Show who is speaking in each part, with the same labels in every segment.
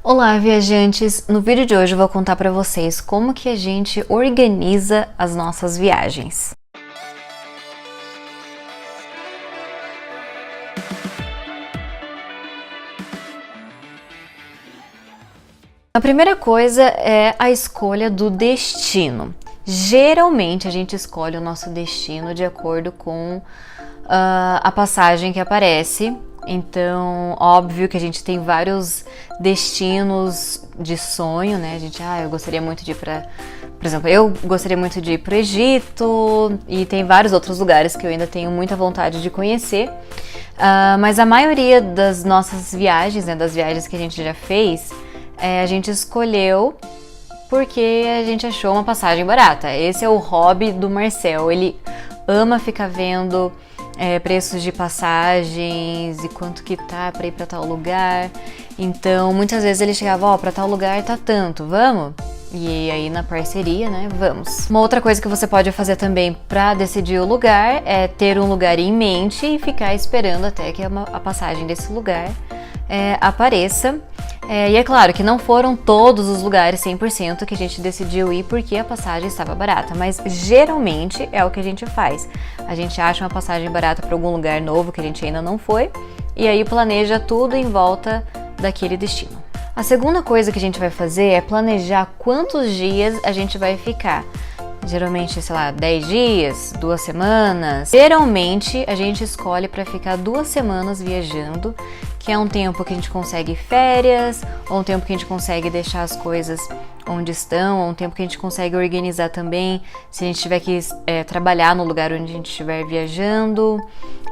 Speaker 1: Olá, viajantes! No vídeo de hoje eu vou contar para vocês como que a gente organiza as nossas viagens. A primeira coisa é a escolha do destino. Geralmente a gente escolhe o nosso destino de acordo com a passagem que aparece. Então, óbvio que a gente tem vários destinos de sonho, né? Eu gostaria muito de ir para, por exemplo, eu gostaria muito de ir para o Egito e tem vários outros lugares que eu ainda tenho muita vontade de conhecer. Mas a maioria das nossas viagens, né, das viagens que a gente já fez, a gente escolheu porque a gente achou uma passagem barata. Esse é o hobby do Marcel. Ele ama ficar vendo preços de passagens e quanto que tá para ir para tal lugar. Então, muitas vezes ele chegava, para tal lugar tá tanto, vamos? E aí na parceria, né, vamos. Uma outra coisa que você pode fazer também para decidir o lugar é ter um lugar em mente e ficar esperando até que a passagem desse lugar apareça. E é claro que não foram todos os lugares 100% que a gente decidiu ir porque a passagem estava barata, mas geralmente é o que a gente faz. A gente acha uma passagem barata para algum lugar novo que a gente ainda não foi e aí planeja tudo em volta daquele destino. A segunda coisa que a gente vai fazer é planejar quantos dias a gente vai ficar. Geralmente, 10 dias, 2 semanas. Geralmente a gente escolhe para ficar 2 semanas viajando, que é um tempo que a gente consegue férias, ou um tempo que a gente consegue deixar as coisas onde estão, ou um tempo que a gente consegue organizar também, se a gente tiver que trabalhar no lugar onde a gente estiver viajando.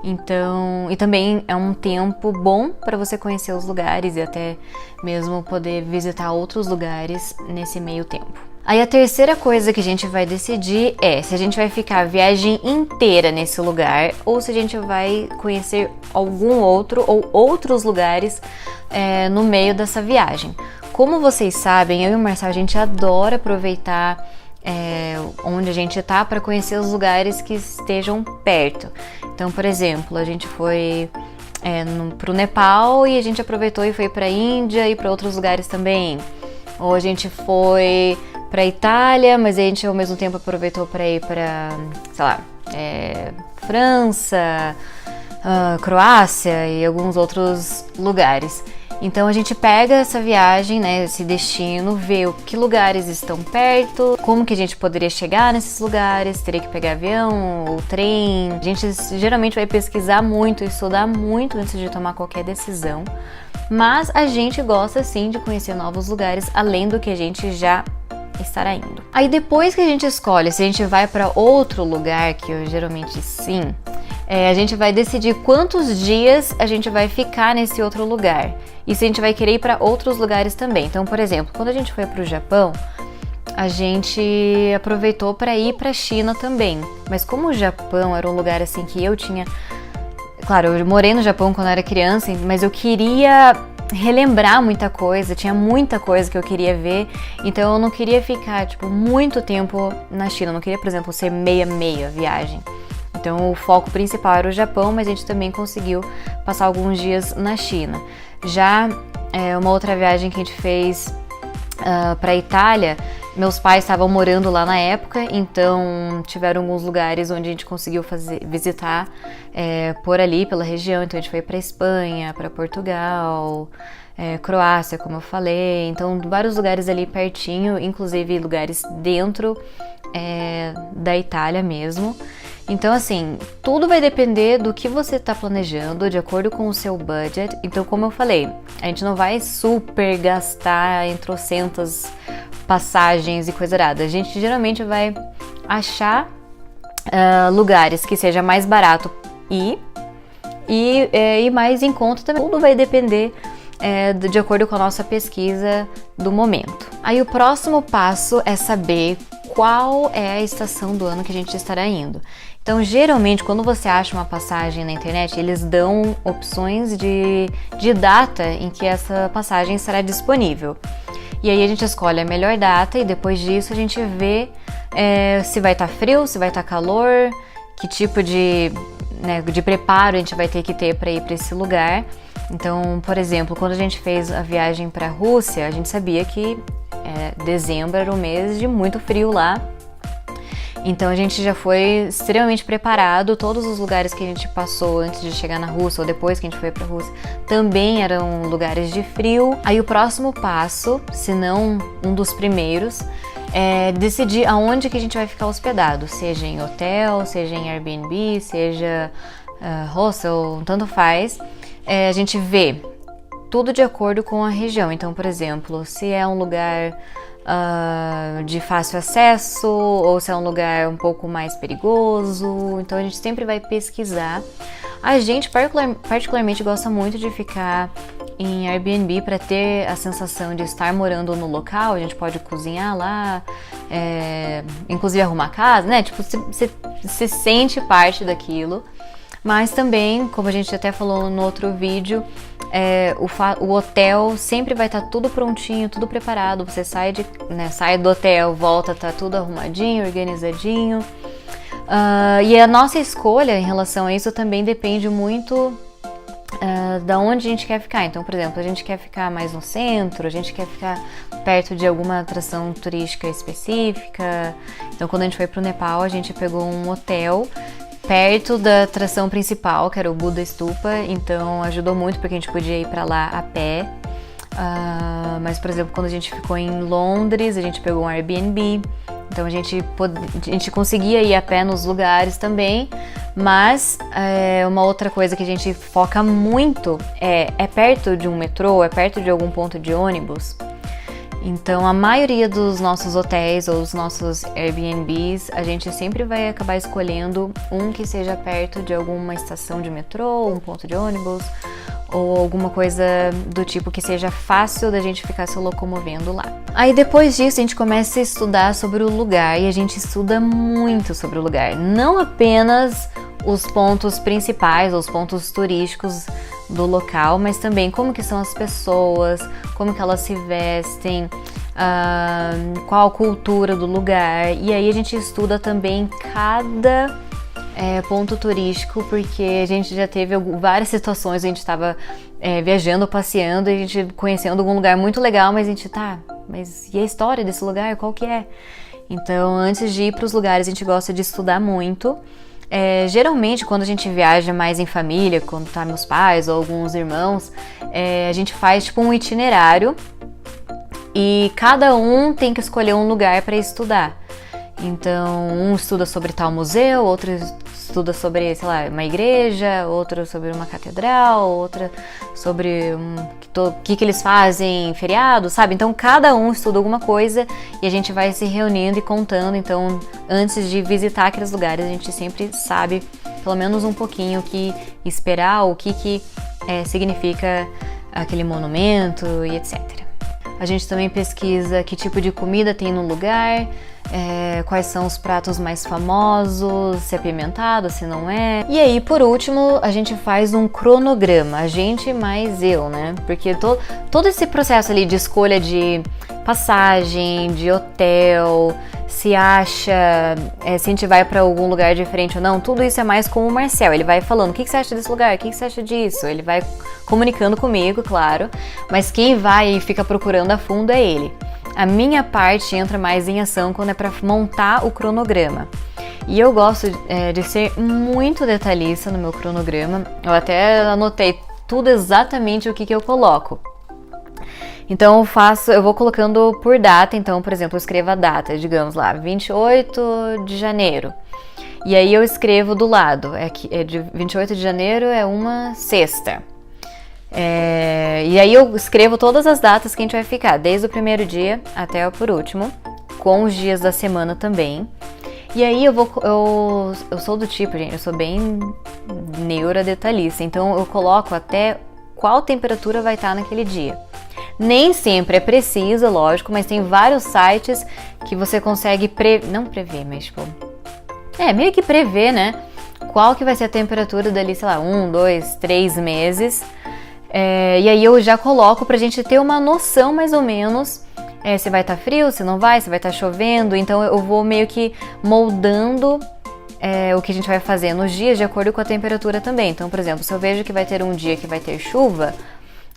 Speaker 1: Então, e também é um tempo bom para você conhecer os lugares e até mesmo poder visitar outros lugares nesse meio tempo. Aí a terceira coisa que a gente vai decidir é se a gente vai ficar a viagem inteira nesse lugar ou se a gente vai conhecer algum outro ou outros lugares no meio dessa viagem. Como vocês sabem, eu e o Marcelo, a gente adora aproveitar onde a gente tá para conhecer os lugares que estejam perto. Então, por exemplo, a gente foi pro Nepal e a gente aproveitou e foi pra Índia e para outros lugares também. Ou a gente foi pra Itália, mas a gente ao mesmo tempo aproveitou para ir para, França, Croácia e alguns outros lugares. Então a gente pega essa viagem, né, esse destino, vê que lugares estão perto, como que a gente poderia chegar nesses lugares, teria que pegar avião ou trem. A gente geralmente vai pesquisar muito, estudar muito antes de tomar qualquer decisão, mas a gente gosta sim de conhecer novos lugares, além do que a gente já estará indo. Aí depois que a gente escolhe se a gente vai para outro lugar, que eu geralmente sim, a gente vai decidir quantos dias a gente vai ficar nesse outro lugar e se a gente vai querer ir para outros lugares também. Então, por exemplo, quando a gente foi para o Japão, a gente aproveitou para ir para a China também. Mas como o Japão era um lugar assim que eu tinha... Claro, eu morei no Japão quando eu era criança, mas eu queria relembrar muita coisa, tinha muita coisa que eu queria ver, então eu não queria ficar, muito tempo na China, eu não queria, por exemplo, ser meia viagem. Então o foco principal era o Japão, mas a gente também conseguiu passar alguns dias na China. Já uma outra viagem que a gente fez para a Itália, meus pais estavam morando lá na época, então tiveram alguns lugares onde a gente conseguiu visitar por ali, pela região. Então a gente foi para Espanha, para Portugal, Croácia, como eu falei. Então vários lugares ali pertinho, inclusive lugares dentro da Itália mesmo. Então, assim, tudo vai depender do que você está planejando, de acordo com o seu budget. Então, como eu falei, a gente não vai super gastar em trocentas passagens e coisa errada. A gente geralmente vai achar lugares que seja mais barato e mais em conta também. Tudo vai depender de acordo com a nossa pesquisa do momento. Aí o próximo passo é saber qual é a estação do ano que a gente estará indo. Então, geralmente, quando você acha uma passagem na internet, eles dão opções de data em que essa passagem estará disponível. E aí a gente escolhe a melhor data e depois disso a gente vê se vai estar frio, se vai estar calor, que tipo de preparo a gente vai ter que ter para ir para esse lugar. Então, por exemplo, quando a gente fez a viagem para a Rússia, a gente sabia que dezembro era um mês de muito frio lá. Então a gente já foi extremamente preparado, todos os lugares que a gente passou antes de chegar na Rússia ou depois que a gente foi pra Rússia também eram lugares de frio. Aí o próximo passo, se não um dos primeiros, é decidir aonde que a gente vai ficar hospedado, seja em hotel, seja em Airbnb, seja hostel, tanto faz. A gente vê tudo de acordo com a região. Então, por exemplo, se é um lugar de fácil acesso ou se é um lugar um pouco mais perigoso, então a gente sempre vai pesquisar. A gente particularmente gosta muito de ficar em Airbnb para ter a sensação de estar morando no local. A gente pode cozinhar lá, inclusive arrumar a casa, né? Tipo, você se sente parte daquilo. Mas também, como a gente até falou no outro vídeo, o hotel sempre vai estar tudo prontinho, tudo preparado. Você sai do hotel, volta, tá tudo arrumadinho, organizadinho. E a nossa escolha em relação a isso também depende muito da onde a gente quer ficar. Então, por exemplo, a gente quer ficar mais no centro, a gente quer ficar perto de alguma atração turística específica. Então, quando a gente foi pro Nepal, a gente pegou um hotel perto da atração principal, que era o Buda Stupa, então ajudou muito porque a gente podia ir para lá a pé. Mas, por exemplo, quando a gente ficou em Londres, a gente pegou um Airbnb, então a gente conseguia ir a pé nos lugares também. Mas uma outra coisa que a gente foca muito é perto de um metrô, é perto de algum ponto de ônibus. Então, a maioria dos nossos hotéis ou os nossos Airbnbs, a gente sempre vai acabar escolhendo um que seja perto de alguma estação de metrô, um ponto de ônibus, ou alguma coisa do tipo que seja fácil da gente ficar se locomovendo lá. Aí depois disso a gente começa a estudar sobre o lugar, e a gente estuda muito sobre o lugar, não apenas os pontos principais, os pontos turísticos do local, mas também como que são as pessoas, como que elas se vestem, qual a cultura do lugar. E aí a gente estuda também cada ponto turístico, porque a gente já teve várias situações, a gente estava viajando, passeando, e a gente conhecendo algum lugar muito legal, mas a gente mas e a história desse lugar, qual que é? Então, antes de ir para os lugares, a gente gosta de estudar muito. Geralmente, quando a gente viaja mais em família, quando tá meus pais ou alguns irmãos, a gente faz tipo um itinerário e cada um tem que escolher um lugar para estudar. Então, um estuda sobre tal museu, outro estuda sobre, sei lá, uma igreja, outro sobre uma catedral, outra sobre o que eles fazem em feriado, sabe? Então, cada um estuda alguma coisa e a gente vai se reunindo e contando. Então, antes de visitar aqueles lugares, a gente sempre sabe, pelo menos um pouquinho, o que esperar, o que significa aquele monumento e etc. A gente também pesquisa que tipo de comida tem no lugar, quais são os pratos mais famosos, se é apimentado, se não é. E aí, por último, a gente faz um cronograma, a gente mais eu, né? Porque todo esse processo ali de escolha de passagem, de hotel, se acha, se a gente vai para algum lugar diferente ou não, tudo isso é mais com o Marcel. Ele vai falando, o que você acha desse lugar? O que você acha disso? Ele vai comunicando comigo, claro, mas quem vai e fica procurando a fundo é ele. A minha parte entra mais em ação quando é para montar o cronograma. E eu gosto de ser muito detalhista no meu cronograma. Eu até anotei tudo exatamente o que eu coloco. Então eu vou colocando por data. Então, por exemplo, eu escrevo a data, digamos lá, 28 de janeiro. E aí eu escrevo do lado, de 28 de janeiro é uma sexta. E aí eu escrevo todas as datas que a gente vai ficar, desde o primeiro dia até o por último, com os dias da semana também. E aí eu sou do tipo, gente, eu sou bem neura detalhista, então eu coloco até qual temperatura vai estar naquele dia. Nem sempre é preciso, lógico, mas tem vários sites que você consegue não prever, mas tipo, meio que prever, né? Qual que vai ser a temperatura dali, sei lá, 1, 2, 3 meses. E aí eu já coloco pra gente ter uma noção mais ou menos se vai estar frio, se não vai, se vai estar chovendo. Então eu vou meio que moldando o que a gente vai fazer nos dias de acordo com a temperatura também. Então, por exemplo, se eu vejo que vai ter um dia que vai ter chuva,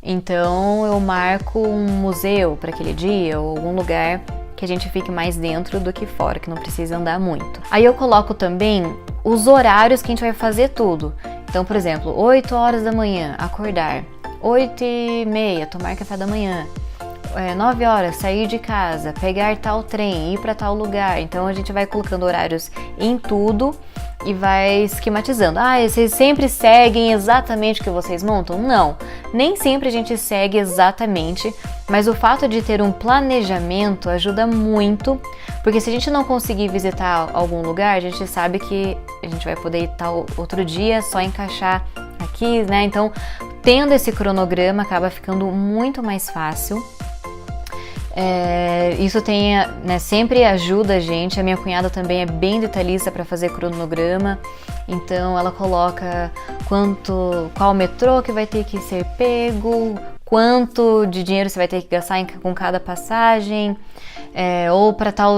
Speaker 1: então eu marco um museu para aquele dia ou algum lugar que a gente fique mais dentro do que fora, que não precisa andar muito. Aí eu coloco também os horários que a gente vai fazer tudo. Então, por exemplo, 8 horas da manhã, acordar. 8h30, tomar café da manhã. 9 horas, sair de casa, pegar tal trem, ir para tal lugar. Então a gente vai colocando horários em tudo e vai esquematizando. Vocês sempre seguem exatamente o que vocês montam? Não, nem sempre a gente segue exatamente, mas o fato de ter um planejamento ajuda muito, porque se a gente não conseguir visitar algum lugar, a gente sabe que a gente vai poder ir tal outro dia, só encaixar aqui, né? Então, tendo esse cronograma acaba ficando muito mais fácil. Isso sempre ajuda a gente. A minha cunhada também é bem detalhista para fazer cronograma, então ela coloca qual metrô que vai ter que ser pego, quanto de dinheiro você vai ter que gastar com cada passagem, ou para tal,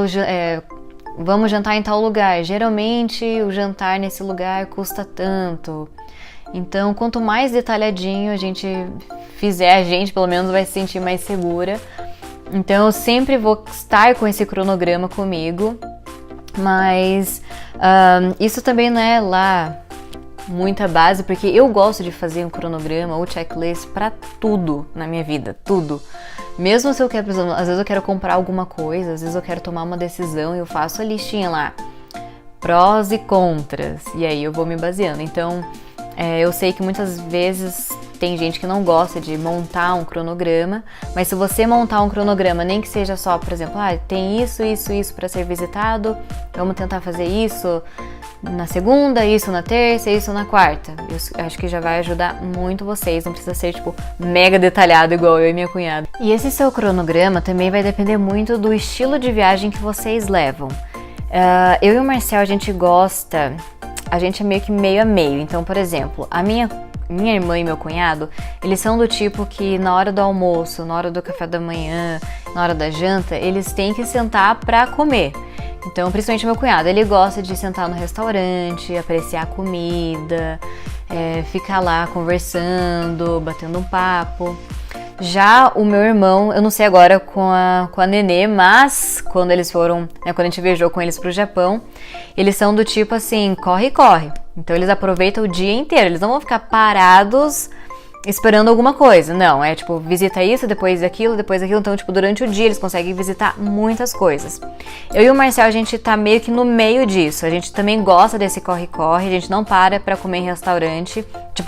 Speaker 1: vamos jantar em tal lugar, geralmente o jantar nesse lugar custa tanto. Então, quanto mais detalhadinho a gente fizer, a gente pelo menos vai se sentir mais segura. Então eu sempre vou estar com esse cronograma comigo, mas isso também não é lá muita base, porque eu gosto de fazer um cronograma ou checklist para tudo na minha vida, tudo. Mesmo se eu quero, por exemplo, às vezes eu quero comprar alguma coisa, às vezes eu quero tomar uma decisão e eu faço a listinha lá, prós e contras, e aí eu vou me baseando. Então eu sei que muitas vezes tem gente que não gosta de montar um cronograma, mas se você montar um cronograma, nem que seja só, por exemplo, tem isso para ser visitado, vamos tentar fazer isso na segunda, isso na terça, isso na quarta. Eu acho que já vai ajudar muito vocês, não precisa ser mega detalhado igual eu e minha cunhada. E esse seu cronograma também vai depender muito do estilo de viagem que vocês levam. Eu e o Marcel, a gente é meio que meio a meio. Então, por exemplo, a minha irmã e meu cunhado, eles são do tipo que na hora do almoço, na hora do café da manhã, na hora da janta, eles têm que sentar pra comer. Então, principalmente meu cunhado, ele gosta de sentar no restaurante, apreciar a comida, ficar lá conversando, batendo um papo. Já o meu irmão, eu não sei agora com a Nenê, mas quando eles foram, quando a gente viajou com eles pro Japão, eles são do tipo assim, corre, corre. Então eles aproveitam o dia inteiro, eles não vão ficar parados esperando alguma coisa. Não, visita isso, depois aquilo. Então, durante o dia eles conseguem visitar muitas coisas. Eu e o Marcel, a gente tá meio que no meio disso. A gente também gosta desse corre-corre, a gente não para pra comer em restaurante,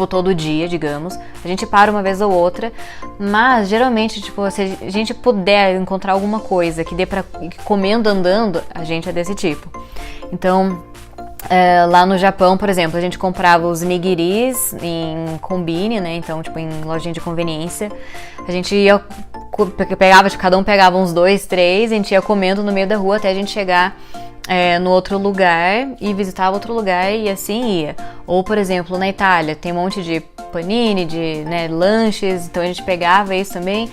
Speaker 1: todo dia, digamos. A gente para uma vez ou outra, mas geralmente, se a gente puder encontrar alguma coisa que dê pra ir comendo, andando, a gente é desse tipo. Então, lá no Japão, por exemplo, a gente comprava os nigiris em combine, né? Então, em lojinha de conveniência. A gente ia, cada um pegava uns 2, 3, a gente ia comendo no meio da rua até a gente chegar no outro lugar e visitava outro lugar e assim ia. Ou, por exemplo, na Itália, tem um monte de panini, de lanches, então a gente pegava isso também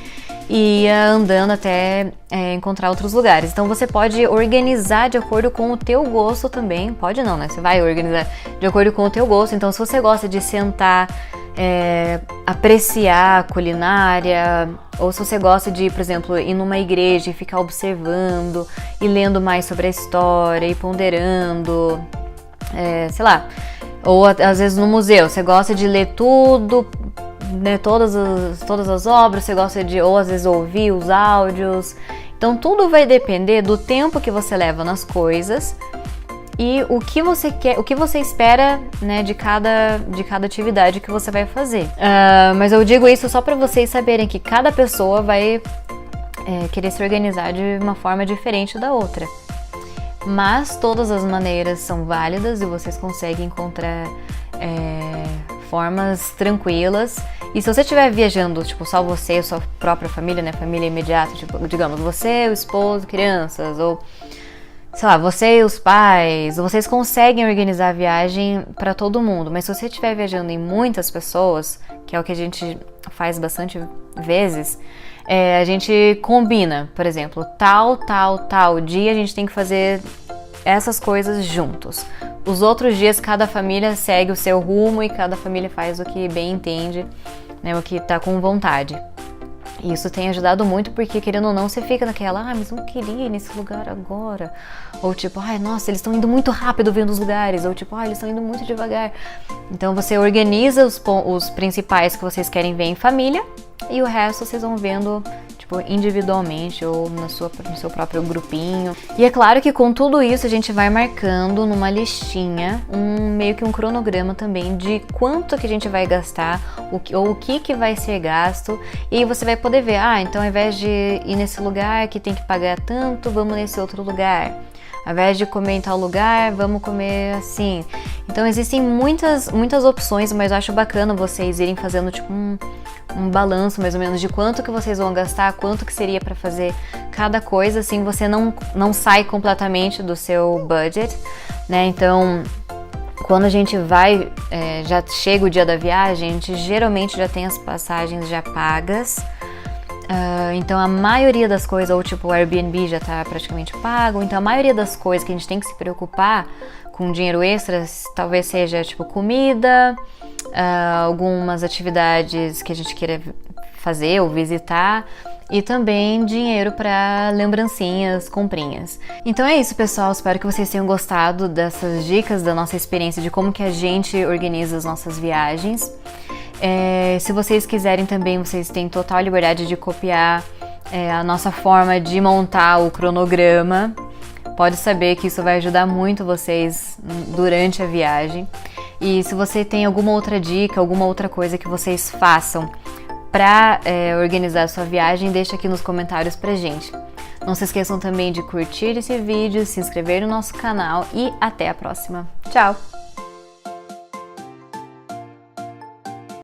Speaker 1: e ia andando até encontrar outros lugares. Então você pode organizar de acordo com o teu gosto também. Pode não, né? Você vai organizar de acordo com o teu gosto. Então se você gosta de sentar, apreciar a culinária, ou se você gosta de, por exemplo, ir numa igreja e ficar observando e lendo mais sobre a história e ponderando, sei lá. Ou às vezes no museu, você gosta de ler tudo, né, todas as obras, você gosta de, ou às vezes ouvir os áudios. Então tudo vai depender do tempo que você leva nas coisas e o que você quer, o que você espera, né, de cada atividade que você vai fazer. Mas eu digo isso só para vocês saberem que cada pessoa vai querer se organizar de uma forma diferente da outra. Mas todas as maneiras são válidas e vocês conseguem encontrar formas tranquilas. E se você estiver viajando, só você e sua própria família, né, família imediata, digamos, você, o esposo, crianças, ou, sei lá, você e os pais, vocês conseguem organizar a viagem para todo mundo. Mas se você estiver viajando em muitas pessoas, que é o que a gente faz bastante vezes, a gente combina, por exemplo, tal dia a gente tem que fazer essas coisas juntos. os outros dias cada família segue o seu rumo e cada família faz o que bem entende, né, o que tá com vontade. E isso tem ajudado muito porque, querendo ou não, você fica naquela, mas eu não queria ir nesse lugar agora. Ou tipo, nossa, eles estão indo muito rápido vendo os lugares. Ou tipo, eles estão indo muito devagar. Então você organiza os principais que vocês querem ver em família e o resto vocês vão vendo tipo, individualmente ou no seu próprio grupinho. E é claro que com tudo isso a gente vai marcando numa listinha meio que um cronograma também de quanto que a gente vai gastar ou o que vai ser gasto. E aí você vai poder ver, então ao invés de ir nesse lugar que tem que pagar tanto, vamos nesse outro lugar. Ao invés de comer em tal lugar, vamos comer assim. Então existem muitas opções, mas eu acho bacana vocês irem fazendo tipo um balanço mais ou menos de quanto que vocês vão gastar, quanto que seria para fazer cada coisa, assim você não sai completamente do seu budget, né? Então, quando a gente vai, já chega o dia da viagem, a gente geralmente já tem as passagens já pagas. Então a maioria das coisas, ou tipo o Airbnb já tá praticamente pago, então a maioria das coisas que a gente tem que se preocupar com dinheiro extra, talvez seja tipo comida, algumas atividades que a gente queira fazer ou visitar, e também dinheiro para lembrancinhas, comprinhas. Então é isso, pessoal, espero que vocês tenham gostado dessas dicas da nossa experiência de como que a gente organiza as nossas viagens. Se vocês quiserem também, vocês têm total liberdade de copiar a nossa forma de montar o cronograma. Pode saber que isso vai ajudar muito vocês durante a viagem. E se você tem alguma outra dica, alguma outra coisa que vocês façam para organizar a sua viagem, deixa aqui nos comentários pra gente. Não se esqueçam também de curtir esse vídeo, se inscrever no nosso canal e até a próxima. Tchau!